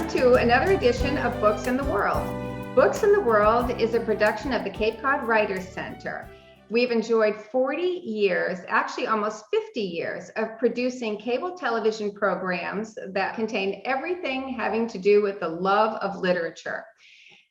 welcome to another edition of Books in the World. Books in the World is a production of the Cape Cod Writers Center. We've enjoyed 40 years, actually almost 50 years, of producing cable television programs that contain everything having to do with the love of literature.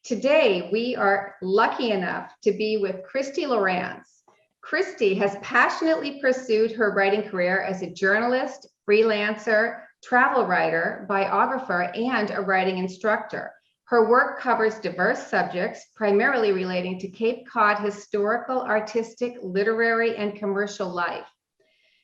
Today, we are lucky enough to be with Christie Lowrance. Christie has passionately pursued her writing career as a journalist, freelancer, travel writer, biographer, and a writing instructor. Her work covers diverse subjects, primarily relating to Cape Cod historical, artistic, literary, and commercial life.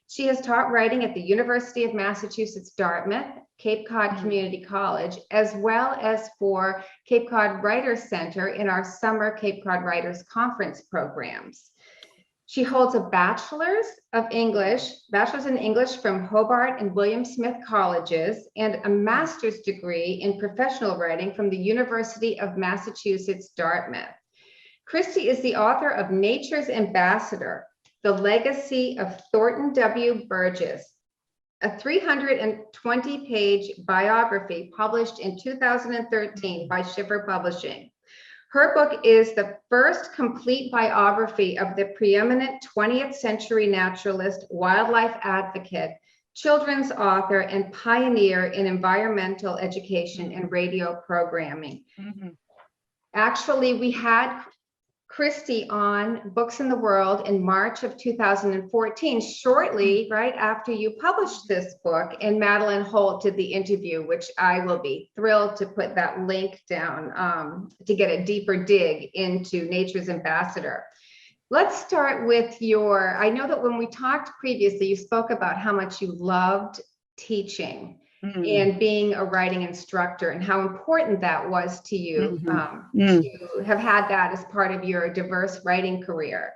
She has taught writing at the University of Massachusetts, Dartmouth, Cape Cod Community College, as well as for Cape Cod Writers Center in our summer Cape Cod Writers Conference programs. She holds a bachelor's in English from Hobart and William Smith Colleges, and a master's degree in professional writing from the University of Massachusetts, Dartmouth. Christie is the author of Nature's Ambassador, The Legacy of Thornton W. Burgess, a 320-page biography published in 2013 by Schiffer Publishing. Her book is the first complete biography of the preeminent 20th century naturalist, wildlife advocate, children's author, and pioneer in environmental education and radio programming. Actually, we had Christie on Books in the World in March of 2014, shortly right after you published this book, and Madeline Holt did the interview, which I will be thrilled to put that link down to get a deeper dig into Nature's Ambassador. Let's start with I know that when we talked previously, you spoke about how much you loved teaching and being a writing instructor, and how important that was to you to have had that as part of your diverse writing career.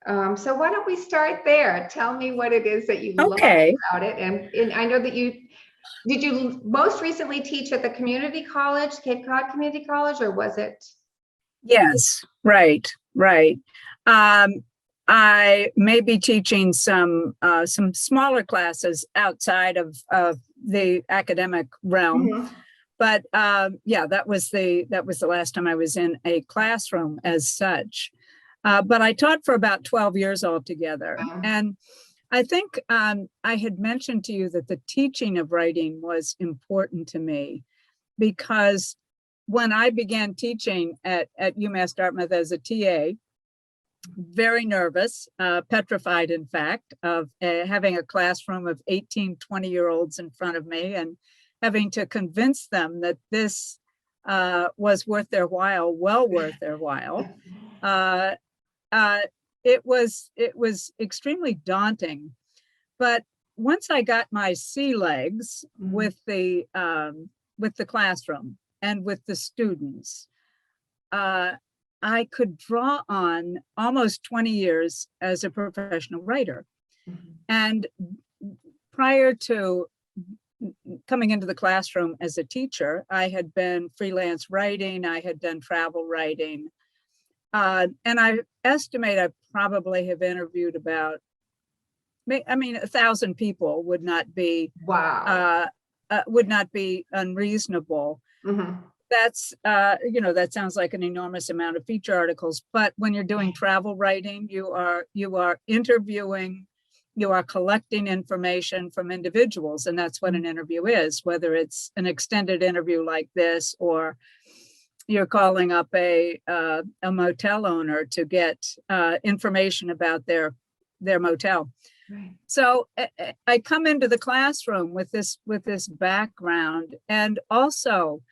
So why don't we start there? Tell me what it is that you love about it. And I know that did you most recently teach at the community college, Cape Cod Community College, or was it? Yes, right. I may be teaching some smaller classes outside of the academic realm, but that was the last time I was in a classroom as such. But I taught for about 12 years altogether, and I think I had mentioned to you that the teaching of writing was important to me, because when I began teaching at UMass Dartmouth as a TA, very nervous, petrified, in fact, of having a classroom of 18, 20-year-olds in front of me and having to convince them that this was worth their while, well worth their while. It was extremely daunting. But once I got my sea legs with the classroom and with the students, I could draw on almost 20 years as a professional writer. And prior to coming into the classroom as a teacher, I had been freelance writing, I had done travel writing. And I estimate I probably have interviewed about, 1,000 people would not be unreasonable. That's, that sounds like an enormous amount of feature articles, but when you're doing travel writing, you are interviewing, you are collecting information from individuals, and that's what an interview is, whether it's an extended interview like this, or you're calling up a motel owner to get information about their motel. Right. So I come into the classroom with this background, and also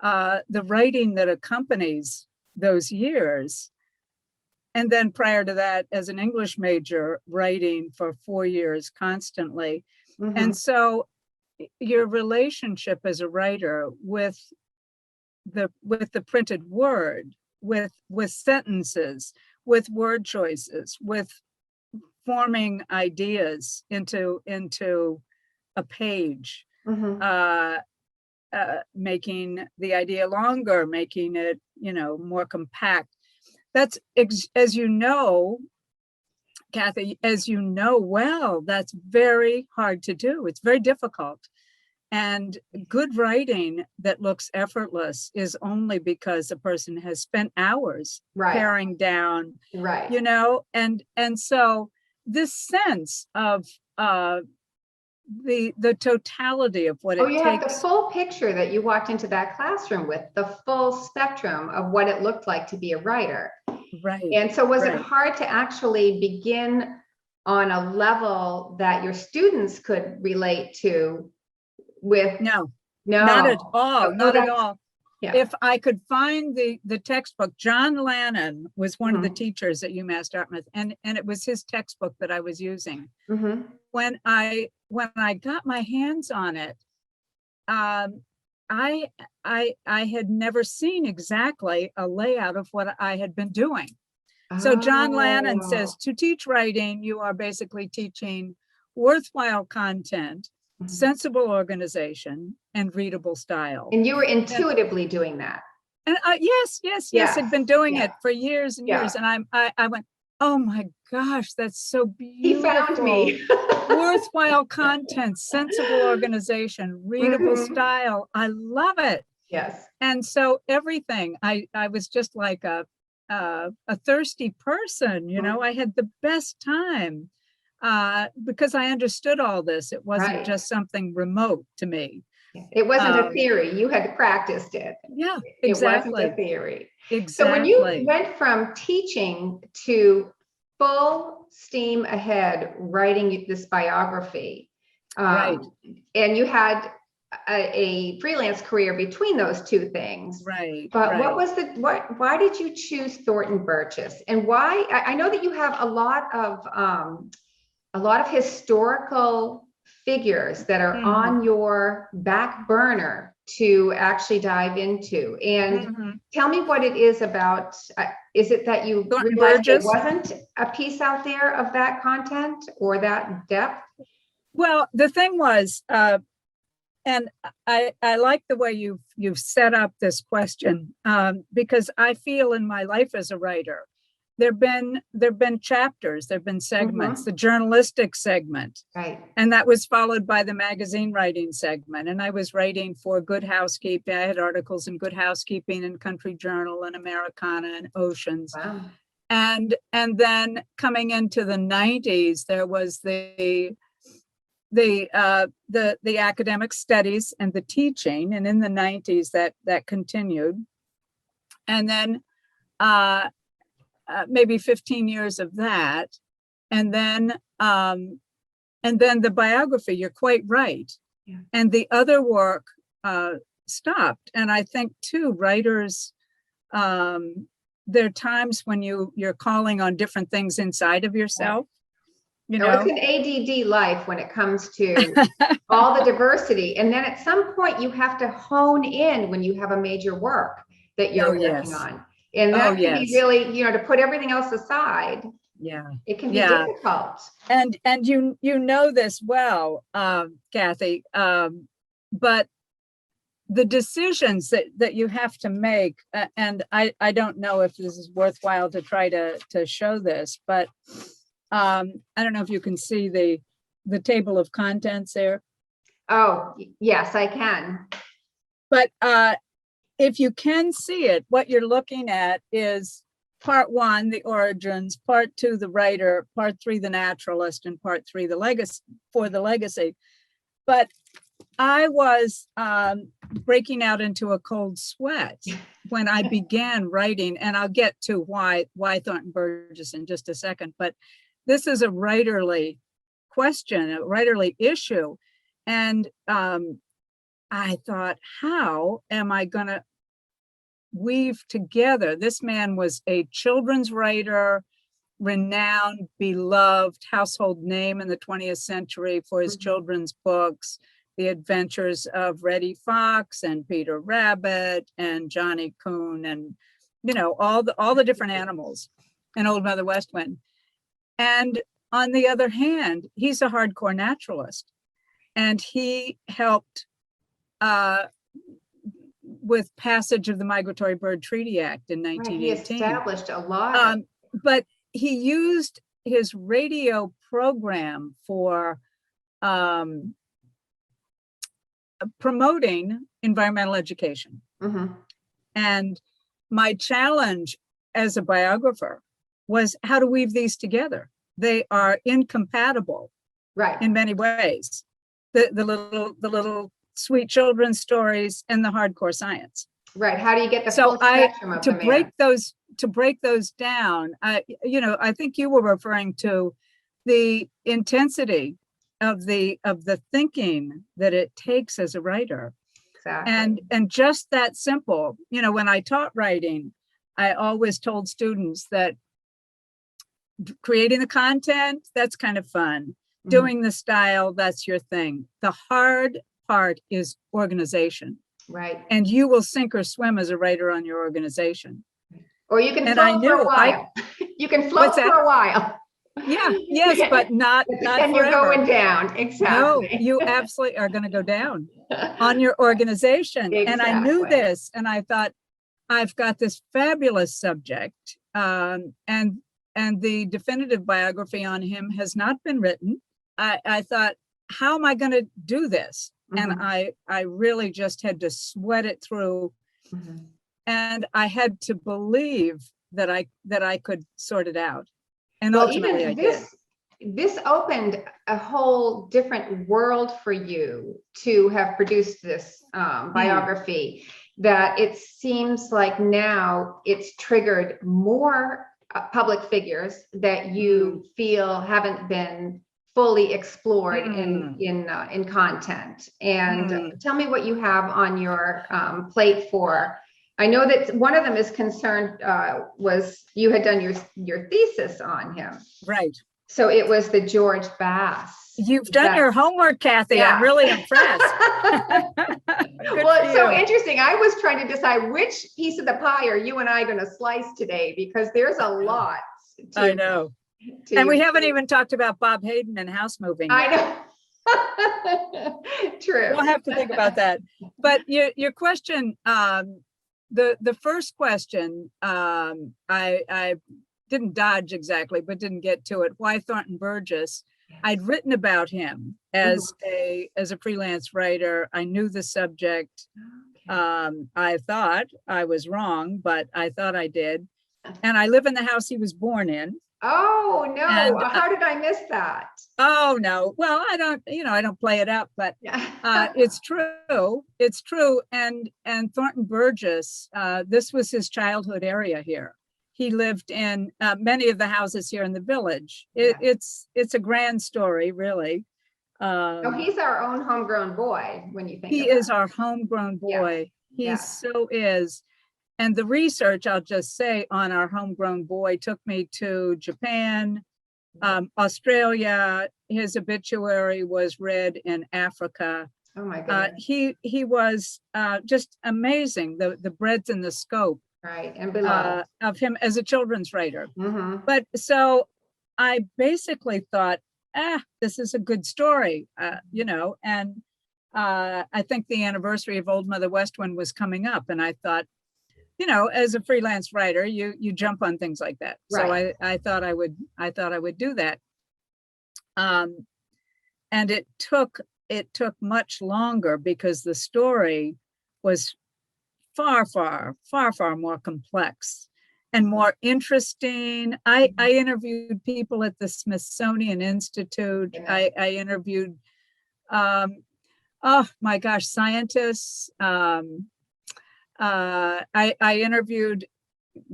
the writing that accompanies those years. And then prior to that, as an English major, writing for 4 years constantly. And so your relationship as a writer with the printed word, with sentences, with word choices, with forming ideas into a page, making the idea longer, making it, more compact. That's, as you know, Kathy, as you know well, that's very hard to do. It's very difficult. And good writing that looks effortless is only because a person has spent hours paring down, you know, and so this sense of the totality of what it takes. You have the full picture that you walked into that classroom with, the full spectrum of what it looked like to be a writer. Right. And so was it hard to actually begin on a level that your students could relate to with? No, not at all. Not at all. Yeah. If I could find the textbook, John Lannon was one of the teachers at UMass Dartmouth, and it was his textbook that I was using. When I got my hands on it, I had never seen exactly a layout of what I had been doing. So John Lannon says, to teach writing, you are basically teaching worthwhile content, sensible organization, and readable style. And you were intuitively doing that. And yes, I've been doing it for years and years. And I went, oh my gosh, that's so beautiful. He found me. Worthwhile content, sensible organization, readable style. I love it. Yes. And so everything, I was just like a thirsty person, you know, I had the best time because I understood all this. It wasn't just something remote to me. It wasn't a theory. You had practiced it. Yeah, exactly. It wasn't a theory. Exactly. So when you went from teaching to full steam ahead writing this biography, and you had a freelance career between those two things. Right. But what was why did you choose Thornton Burgess? And why? I know that you have a lot of historical figures that are on your back burner to actually dive into. And tell me what it is about. Is it that you realized there wasn't a piece out there of that content or that depth? Well, the thing was, and I like the way you've set up this question, because I feel in my life as a writer, there've been chapters, there've been segments, the journalistic segment, and that was followed by the magazine writing segment. And I was writing for Good Housekeeping. I had articles in Good Housekeeping and Country Journal and Americana and Oceans. Wow. And then coming into the 90s, there was the academic studies and the teaching, and in the 90s that continued, and then maybe 15 years of that, and then the biography. You're quite right, and the other work stopped. And I think too, writers, there are times when you're calling on different things inside of yourself. You know, it's an ADD life when it comes to all the diversity. And then at some point you have to hone in when you have a major work that you're working on. And that can be really, you know, to put everything else aside. Yeah. It can be difficult. And you know this well, Kathy, but the decisions that you have to make, and I don't know if this is worthwhile to try to show this, but I don't know if you can see the table of contents there. Oh, yes, I can. But if you can see it, what you're looking at is part 1, the origins, part 2, the writer, part 3, the naturalist, and part 3, the legacy. But I was breaking out into a cold sweat when I began writing, and I'll get to why Thornton Burgess in just a second. But this is a writerly question, a writerly issue. And I thought, how am I going to weave together? This man was a children's writer, renowned, beloved, household name in the 20th century for his children's books, The Adventures of Reddy Fox and Peter Rabbit and Johnny Coon, and, you know, all the different animals, and Old Mother West Wind. And on the other hand, he's a hardcore naturalist, and he helped with passage of the Migratory Bird Treaty Act in 1918. He established a lot. But he used his radio program for promoting environmental education. Mm-hmm. And my challenge as a biographer was how to weave these together. They are incompatible, Right. in many ways. The little sweet children's stories and the hardcore science. Right. How do you get the So full spectrum of to the break those down, I think you were referring to the intensity of the thinking that it takes as a writer. Exactly. And just that simple, when I taught writing, I always told students that creating the content, that's kind of fun. Mm-hmm. Doing the style, that's your thing. The hard part is organization. Right. And you will sink or swim as a writer on your organization. Or you can float for a while. You can float for a while. Yeah, yes, but not then forever. You're going down. Exactly. No, you absolutely are going to go down on your organization. Exactly. And I knew this, and I thought, I've got this fabulous subject, and the definitive biography on him has not been written. I thought, how am I going to do this? Mm-hmm. And I really just had to sweat it through, mm-hmm. and I had to believe that I could sort it out. And ultimately I did. This opened a whole different world for you to have produced this biography, that it seems like now it's triggered more public figures that you feel haven't been fully explored in content. And tell me what you have on your plate for. I know that one of them is concerned, was you had done your thesis on him. Right. So it was the George Bass. You've done your homework, Kathy. Yeah. I'm really impressed. Well, it's so interesting. I was trying to decide which piece of the pie are you and I going to slice today, because there's a lot. I know. And we haven't even talked about Bob Hayden and house moving. I know. True. We'll have to think about that. But your question, the first question, I didn't dodge exactly, but didn't get to it. Why Thornton Burgess? Yes. I'd written about him as a freelance writer. I knew the subject. Okay. I thought I was wrong, but I thought I did. And I live in the house he was born in. Oh no! And, how did I miss that? Oh no! Well, I don't play it up, but it's true. It's true. And Thornton Burgess, this was his childhood area here. He lived in many of the houses here in the village. It's a grand story, really. He's our own homegrown boy when you think. He is our homegrown boy. He so is. And the research, I'll just say, on our homegrown boy took me to Japan, Australia. His obituary was read in Africa. Oh my goodness. He was just amazing. The breadth and the scope. Right, and beloved. Of him as a children's writer. Mm-hmm. But so I basically thought, this is a good story, and I think the anniversary of Old Mother West Wind was coming up, and I thought, as a freelance writer, you jump on things like that. Right. So I thought I would do that. And it took much longer because the story was far more complex and more interesting. I interviewed people at the Smithsonian Institute. I interviewed, scientists. I interviewed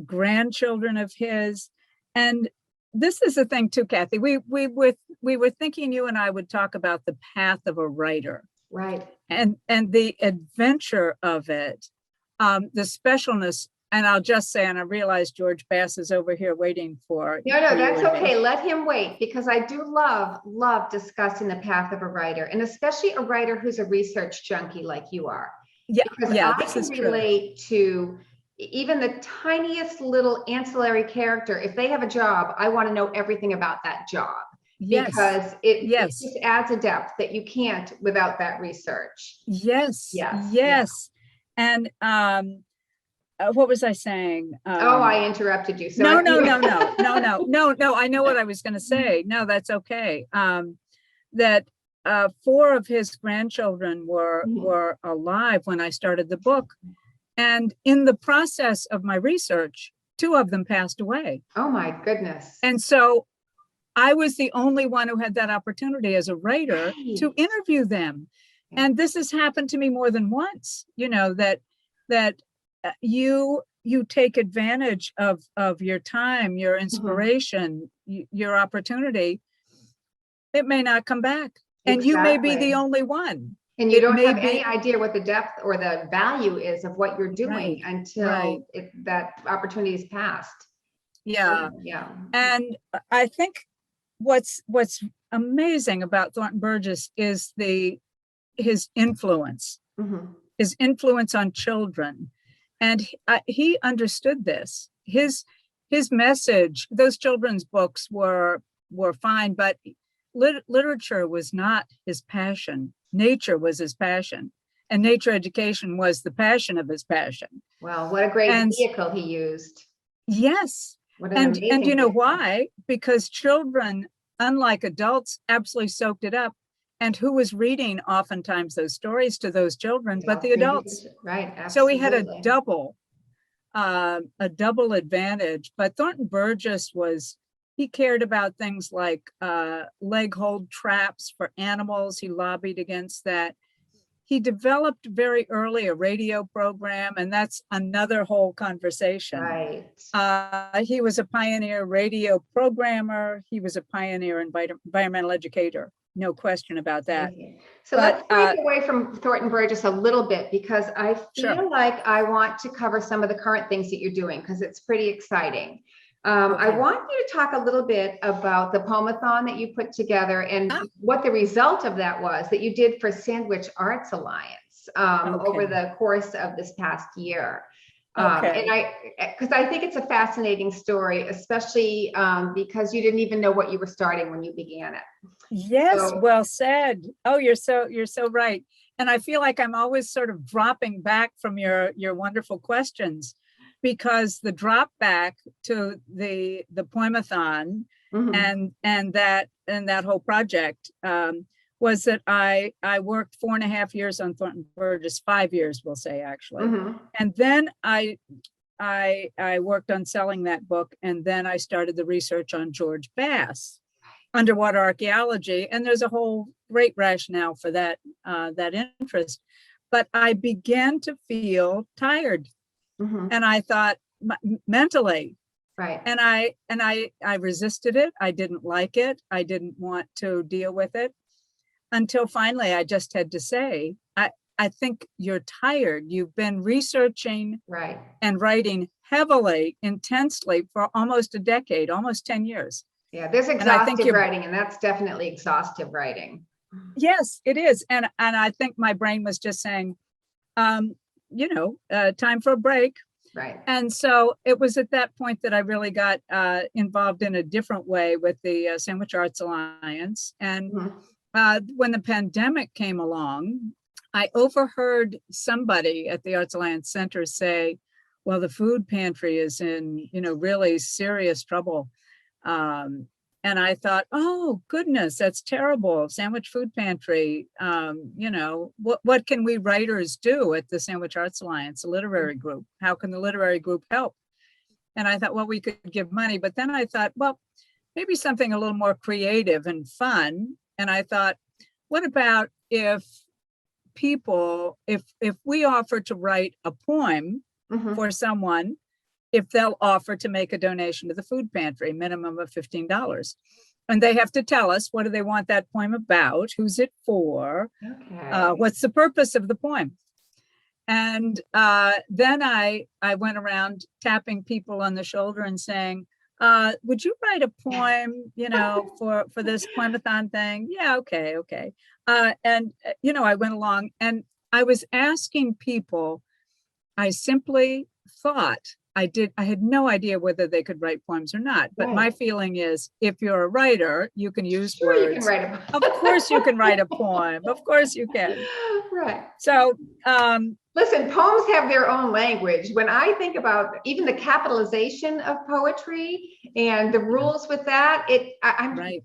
grandchildren of his. And this is the thing too, Kathy, we were thinking you and I would talk about the path of a writer. Right. And the adventure of it. The specialness, and I'll just say, and I realize George Bass is over here waiting for. No, that's okay. Let him wait, because I do love discussing the path of a writer, and especially a writer who's a research junkie like you are. Yeah, because I can relate to even the tiniest little ancillary character. If they have a job, I want to know everything about that job. Yes. Because it just adds a depth that you can't without that research. Yes. And what was I saying? I interrupted you. So no. I know what I was going to say. No, that's okay. That 4 of his grandchildren Mhm. were alive when I started the book. And in the process of my research, 2 of them passed away. Oh my goodness. And so I was the only one who had that opportunity as a writer to Right. interview them. Yeah. And this has happened to me more than once, that you take advantage of your time, your inspiration, your opportunity. It may not come back. And you may be the Exactly. only one. And you It don't may have any be idea what the depth or the value is of what you're right, doing right. until that opportunity is passed. Yeah. Yeah. And I think what's amazing about Thornton Burgess is his influence, Mhm. his influence on children. And he understood this. His message, those children's books were fine, but literature was not his passion. Nature was his passion. And nature education was the passion of his passion. Well, what a great And vehicle he used. yes, What an and you amazing know vehicle. why? Because children, unlike adults, absolutely soaked it up. And who was reading oftentimes those stories to those children but the adults? Right, So he had absolutely. a double advantage. But Thornton Burgess he cared about things like leg hold traps for animals. He lobbied against that. He developed very early a radio program, and that's another whole conversation. Right. He was a pioneer radio programmer. He was a pioneer environmental educator. No question about that. So But let's break away from Thornton Burgess a little bit, because I sure. feel like I want to cover some of the current things that you're doing, because it's pretty exciting. I Okay. want you to talk a little bit about the poemathon that you put together and what the result of that was that you did for Sandwich Arts Alliance over the course of this past year. Okay. And because I think it's a fascinating story, especially because you didn't even know what you were starting when you began it. Yes, So, well said. Oh, you're so right. And I feel like I'm always sort of dropping back from your wonderful questions, because the drop back to the poemathon mhm. and that whole project was that I worked 4.5 years on Thornton Burgess, 5 years, we'll say, actually. Mhm. And then I worked on selling that book, and then I started the research on George Bass, underwater archaeology, and there's a whole great rationale for that interest. But I began to feel tired, Mhm. and I thought mentally, Right. and I resisted it. I didn't like it. I didn't want to deal with it until finally I just had to say, I think you're tired. You've been researching Right. and writing heavily, intensely for almost a decade, almost 10 years. Yeah, there's And I think exhaustive writing, and that's definitely exhaustive writing. yes, it is. And I think my brain was just saying, time for a break. Right. And so it was at that point that I really got involved in a different way with the Sandwich Arts Alliance. And when the pandemic came along, I overheard somebody at the Arts Alliance Center say, well, the food pantry is in, really serious trouble. And I thought, oh, goodness, that's terrible. Sandwich Food Pantry. What can we writers do at the Sandwich Arts Alliance, a literary group? How can the literary group help? And I thought, well, we could give money. But then I thought, well, maybe something a little more creative and fun. And I thought, what about if we offer to write a poem for someone, if they'll offer to make a donation to the food pantry, minimum of $15. And they have to tell us, what do they want that poem about? Who's it for? What's the purpose of the poem? And then I went around tapping people on the shoulder and saying, would you write a poem, for this poemathon thing? Yeah, okay. And I went along and I was asking people, I simply thought I had no idea whether they could write poems or not. But my feeling is, if you're a writer, you can use words. You can write a poem. Of course you can write a poem. Of course you can. Right. So listen, poems have their own language. When I think about even the capitalization of poetry and the rules with that, right.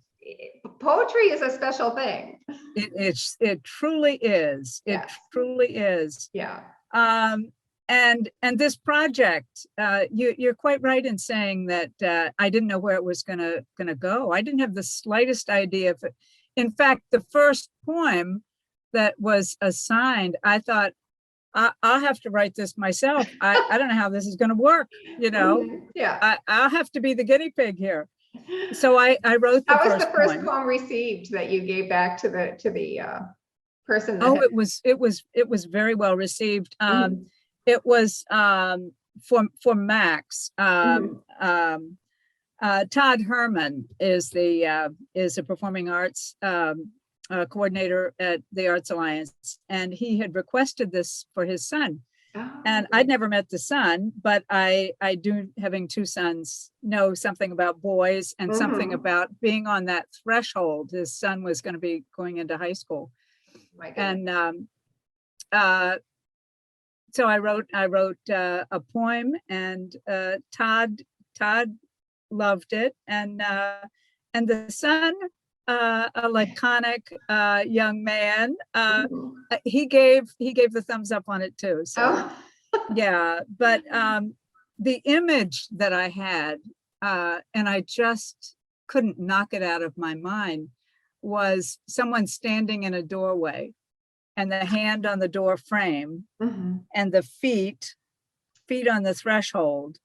Poetry is a special thing. It truly is. It Yes. truly is. Yeah. And this project, you're quite right in saying that I didn't know where it was gonna go. I didn't have the slightest idea if it, in fact, the first poem that was assigned, I thought, I'll have to write this myself. I don't know how this is gonna work, you know. Yeah. I'll have to be the guinea pig here. So I wrote the How was first the first poem. poem received that you gave back to the person that Oh, had... it was very well received. Mhm. It was for Max. Mhm. Todd Herman is a performing arts coordinator at the Arts Alliance, and he had requested this for his son. And Oh. I'd never met the son, but I do, having two sons, know something about boys and something Mhm. about being on that threshold. His son was going to be going into high school. My goodness. And so I wrote a poem, and Todd loved it, and the son, a laconic young man, Mhm. he gave the thumbs up on it too. So Oh. yeah, but the image that I had, and I just couldn't knock it out of my mind, was someone standing in a doorway, and the hand on the door frame, Mhm. and the feet on the threshold,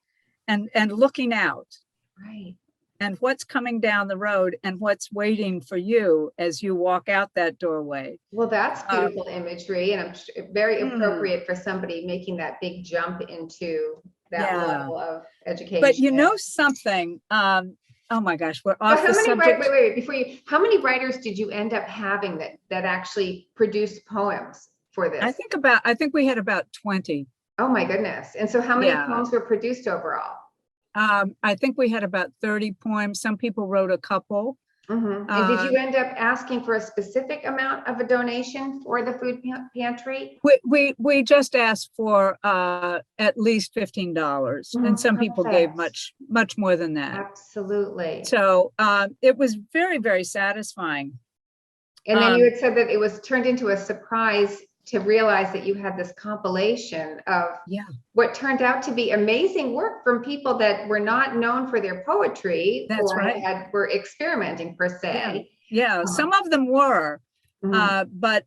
and looking out, Right. and what's coming down the road, and what's waiting for you as you walk out that doorway. Well, that's beautiful imagery, and very Hmm, appropriate for somebody making that big jump into that yeah, level of but you education. know something, oh my gosh, we're So off how the many subject. wait, before you, how many writers did you end up having that actually produced poems for this? I think we had about 20. Oh my goodness. And so how many Yeah. poems were produced overall? I think we had about 30 poems. Some people wrote a couple. Mhm. And did you end up asking for a specific amount of a donation for the food pantry? We just asked for at least $15, and some people gave Perfect. much more than that. Absolutely. So it was very, very satisfying. And then you had said that it was turned into a surprise to realize that you had this compilation of Yeah, what turned out to be amazing work from people that were not known for their poetry that's or right. were experimenting per Yeah, se. yeah. Some of them were, Mhm. but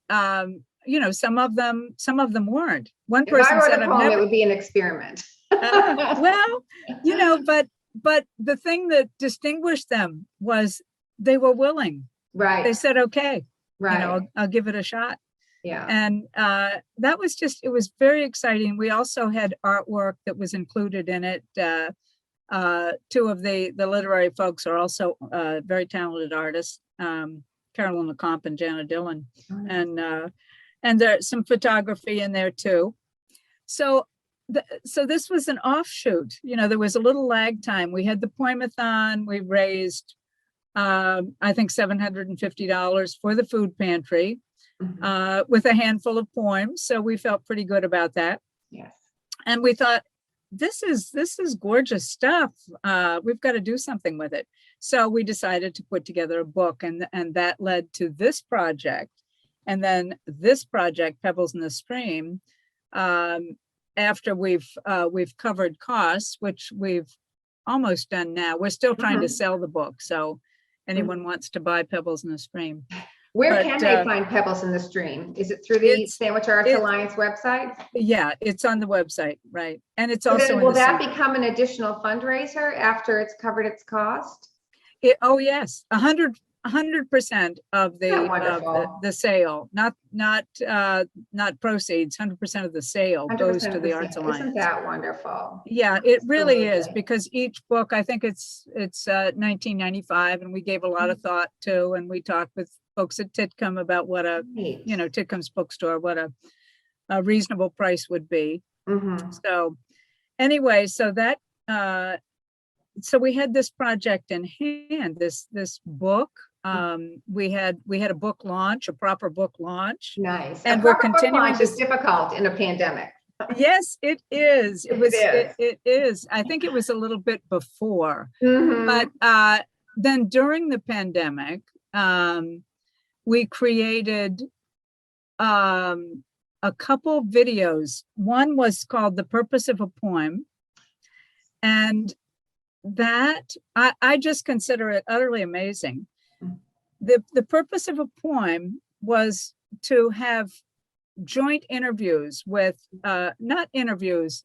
you know, some of them weren't. One If I person wrote said, a "I've poem, it never." would be an experiment. Well, you know, but the thing that distinguished them was they were willing. They Right, said, "Okay, you know, right. I'll give it a shot." Yeah. And that was just, it was very exciting. We also had artwork that was included in it. Two of the literary folks are also very talented artists, Carolyn LeComp and Jana Dillon. Oh, nice. And there's some photography in there too. So so this was an offshoot. You know, there was a little lag time. We had the Poemathon. We raised, I think, $750 for the food pantry, Mhm. with a handful of poems. So we felt pretty good about that. Yes. And we thought, this is gorgeous stuff. We've got to do something with it. So we decided to put together a book, and that led to this project. And then this project, Pebbles in the Stream, after we've covered costs, which we've almost done now. We're still trying to Mhm. sell the book. So anyone Mhm. wants to buy Pebbles in the Stream. Where But can they find Pebbles in the Stream? Is it through the it's Sandwich Arts it Alliance website? yeah, it's on the website, right? And it's So also then in will the that CD. become an additional fundraiser after it's covered its cost? Oh yes, 100% of Isn't that wonderful? the sale, not proceeds. 100% of the sale goes 100% to of the the Arts sale. Isn't Alliance. that wonderful? Yeah, it really is, Absolutely. because each book, I think it's 1995, and we gave a lot of thought to, and we talked with folks at Titcomb about what Neat. Titcomb's bookstore, what a reasonable price would be. Mhm. So anyway, so we had this project in hand, this book. We had a book launch, a proper book launch, Nice. A and we're proper book continuing launch to. is difficult in a pandemic. Yes, it is. It is. It is. I think it was a little bit before, Mhm. but then during the pandemic, we created a couple videos. One was called The Purpose of a Poem. And that, I just consider it utterly amazing. The purpose of a poem was to have joint interviews with, not interviews,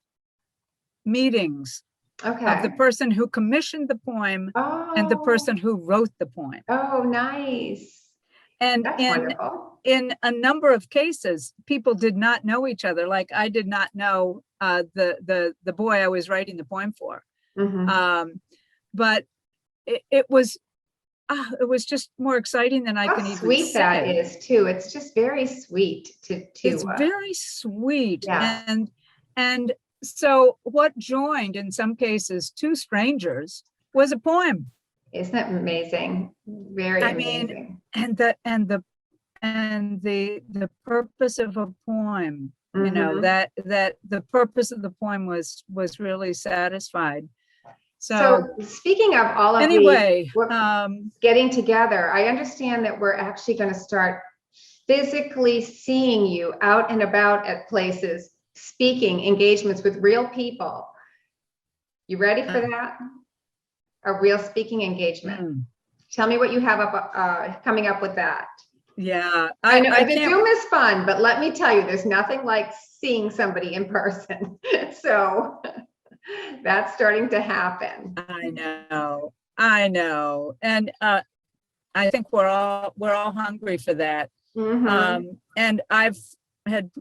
meetings of the person who commissioned the poem and the person who wrote the poem. Oh, nice. And That's wonderful. In a number of cases, people did not know each other. Like I did not know the boy I was writing the poem for. But it was just more exciting than I can even say. How sweet that is too. It's just very sweet to it's very sweet. Yeah. And so what joined in some cases two strangers was a poem. Isn't that amazing? Very amazing. And the purpose of a poem, you know, that the purpose of the poem was really satisfied. So speaking of all of anyway, getting together, I understand that we're actually going to start physically seeing you out and about at places, speaking engagements with real people. You ready for that? A real speaking engagement. Tell me what you have up coming up with that. Yeah, I know the Zoom is fun, but let me tell you, there's nothing like seeing somebody in person. So that's starting to happen. I know. And I think we're all hungry for that. And I've had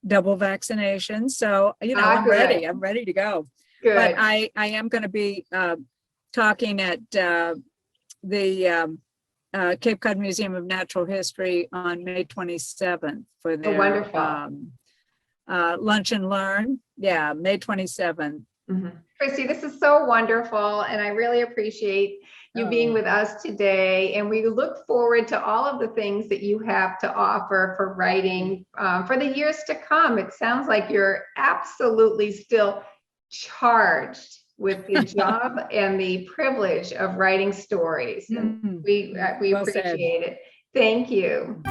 double vaccination, so you know, I'm ready. I'm ready to go. Good. But I am going to be talking at the Cape Cod Museum of Natural History on May 27th for their lunch and learn. Yeah, May 27th. Christie, this is so wonderful, and I really appreciate you being with us today. And we look forward to all of the things that you have to offer for writing for the years to come. It sounds like you're absolutely still charged with the job and the privilege of writing stories. And we appreciate it. Thank you.